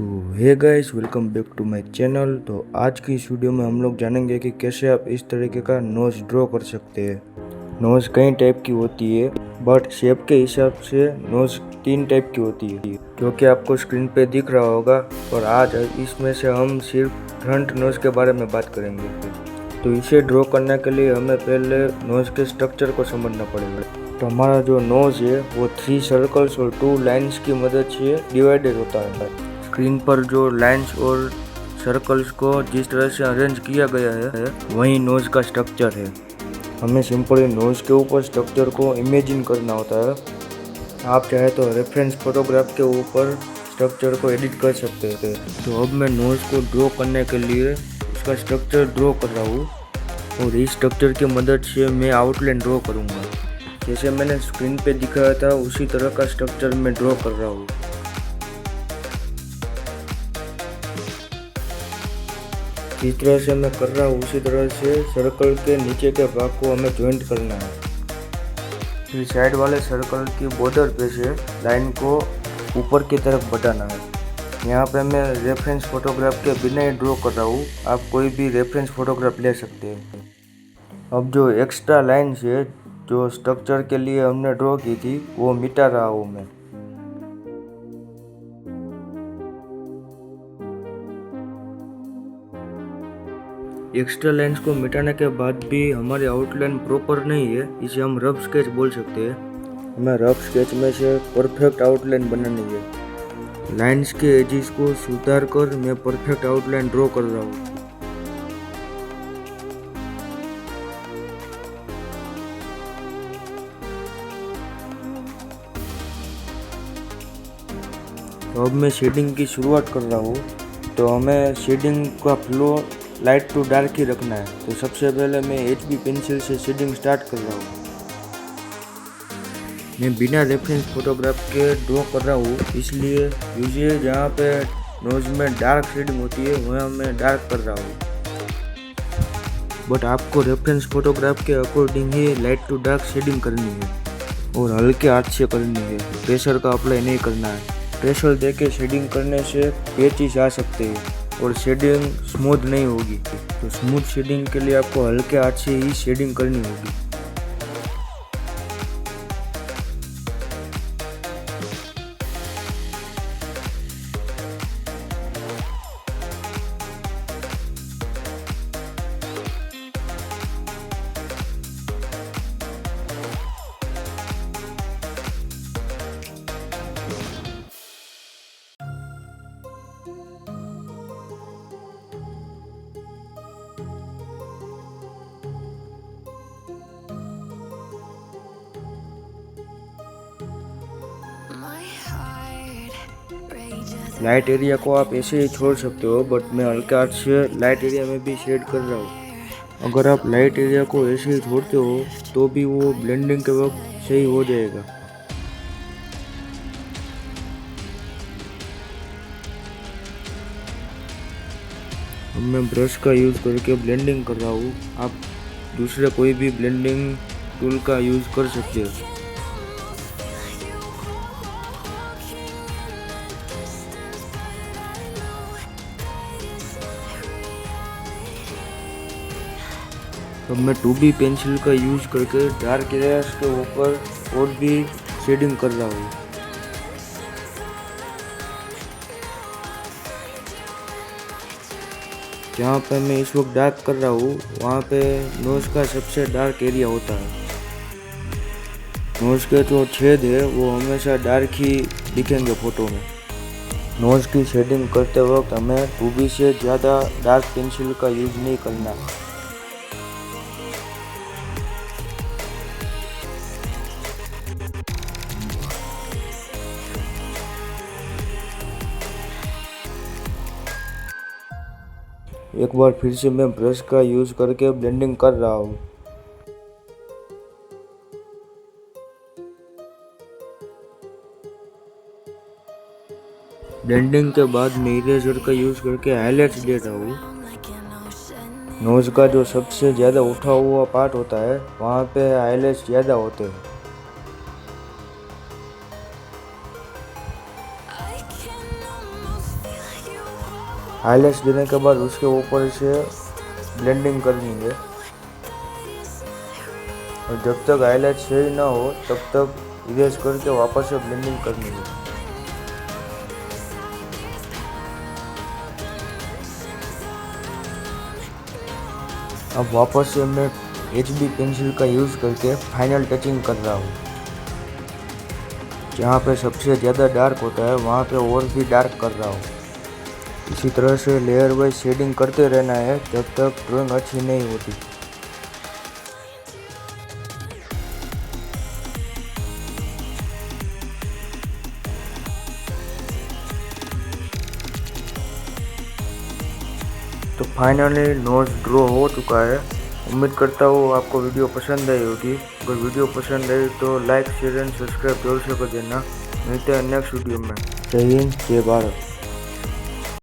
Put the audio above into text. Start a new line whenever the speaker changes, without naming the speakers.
तो hey guys, welcome back to my channel. तो आज की इस वीडियो में हम लोग जानेंगे कि कैसे आप इस तरीके का नोज ड्रॉ कर सकते हैं। नोज कई टाइप की होती है, बट शेप के हिसाब से नोज 3 टाइप की होती है, जो कि आपको स्क्रीन पे दिख रहा होगा। और आज इसमें से हम सिर्फ फ्रंट नोज के बारे में बात करेंगे। तो इसे ड्रॉ करने के लिए हमें पहले नोज के स्ट्रक्चर को समझना पड़ेगा। तो हमारा जो नोज है वो 3 सर्कल्स और 2 लाइन्स की मदद से डिवाइडेड होता है। स्क्रीन पर जो लाइंस और सर्कल्स को जिस तरह से अरेंज किया गया है वही नोज का स्ट्रक्चर है। हमें सिंपली नोज के ऊपर स्ट्रक्चर को इमेजिन करना होता है। आप चाहे तो रेफरेंस फोटोग्राफ के ऊपर स्ट्रक्चर को एडिट कर सकते थे। तो अब मैं नोज को ड्रॉ करने के लिए उसका स्ट्रक्चर ड्रॉ कर रहा हूँ, और इस स्ट्रक्चर की मदद से मैं आउटलाइन ड्रॉ करूँगा। जैसे मैंने स्क्रीन पे दिखाया था उसी तरह का स्ट्रक्चर मैं ड्रॉ कर रहा हूँ। जिस तरह से मैं कर रहा हूँ उसी तरह से सर्कल के नीचे के भाग को हमें ज्वाइंट करना है। फिर साइड वाले सर्कल की बॉर्डर पे से लाइन को ऊपर की तरफ बढ़ाना है। यहाँ पे मैं रेफरेंस फोटोग्राफ के बिना ही ड्रॉ कर रहा हूँ, आप कोई भी रेफरेंस फोटोग्राफ ले सकते हैं। अब जो एक्स्ट्रा लाइन्स है जो स्ट्रक्चर के लिए हमने ड्रॉ की थी वो मिटा रहा हूँ मैं। एक्स्ट्रा लाइन्स को मिटाने के बाद भी हमारी आउटलाइन प्रॉपर नहीं है, इसे हम रफ स्केच बोल सकते हैं। हमें रफ स्केच में से परफेक्ट आउटलाइन बनानी है। लाइन्स के एजिस को सुधार कर मैं परफेक्ट आउटलाइन ड्रॉ कर रहा हूँ। तो अब मैं शेडिंग की शुरुआत कर रहा हूँ। तो हमें शेडिंग का फ्लो लाइट टू डार्क ही रखना है। तो सबसे पहले मैं HB पेंसिल से शेडिंग स्टार्ट कर रहा हूँ। मैं बिना रेफरेंस फोटोग्राफ के ड्रॉ कर रहा हूँ, इसलिए यूजुअली जहाँ पे नोज में डार्क शेडिंग होती है वहाँ मैं डार्क कर रहा हूँ। बट आपको रेफरेंस फोटोग्राफ के अकॉर्डिंग ही लाइट टू डार्क शेडिंग करनी है, और हल्के हाथ से करनी है। प्रेशर का अप्लाई नहीं करना है। प्रेशर देके शेडिंग करने से पैचेस आ सकते हैं और शेडिंग स्मूथ नहीं होगी। तो स्मूथ शेडिंग के लिए आपको हल्के हाथ से ही शेडिंग करनी होगी। लाइट एरिया को आप ऐसे ही छोड़ सकते हो, बट मैं हल्के हाथ से लाइट एरिया में भी शेड कर रहा हूँ। अगर आप लाइट एरिया को ऐसे ही छोड़ते हो तो भी वो ब्लेंडिंग के वक्त सही हो जाएगा। अब मैं ब्रश का यूज़ करके ब्लेंडिंग कर रहा हूँ। आप दूसरे कोई भी ब्लेंडिंग टूल का यूज़ कर सकते हो। अब मैं 2B पेंसिल का यूज करके डार्क एरियाज के ऊपर और भी शेडिंग कर रहा हूँ। जहाँ पे मैं इस वक्त डार्क कर रहा हूँ वहाँ पे नोज का सबसे डार्क एरिया होता है। नोज के जो छेद है वो हमेशा डार्क ही दिखेंगे फोटो में। नोज की शेडिंग करते वक्त हमें 2B से ज़्यादा डार्क पेंसिल का यूज नहीं करना। एक बार फिर से मैं ब्रश का यूज़ करके ब्लेंडिंग कर रहा हूँ। ब्लेंडिंग के बाद मैं इरेजर का यूज़ करके हाईलाइट्स दे रहा हूँ। नोज का जो सबसे ज़्यादा उठा हुआ पार्ट होता है वहाँ पे हाईलाइट्स ज़्यादा होते हैं। हाईलाइट्स देने के बाद उसके ऊपर से ब्लेंडिंग करनी है और जब तक हाईलाइट सही ना हो तब तक इरेज करके वापस से ब्लेंडिंग करनी है। अब वापस से मैं HB पेंसिल का यूज़ करके फाइनल टचिंग कर रहा हूँ। जहाँ पे सबसे ज़्यादा डार्क होता है वहाँ पे और भी डार्क कर रहा हूँ। इसी तरह से लेयर वाइज शेडिंग करते रहना है जब तक ड्राइंग अच्छी नहीं होती। तो फाइनली नोज ड्रॉ हो चुका है। उम्मीद करता हूँ आपको वीडियो पसंद आई होगी। अगर वीडियो पसंद आई तो लाइक शेयर एंड सब्सक्राइब जरूर से कर देना। मिलते हैं नेक्स्ट वीडियो में। जय हिंद, जय भारत।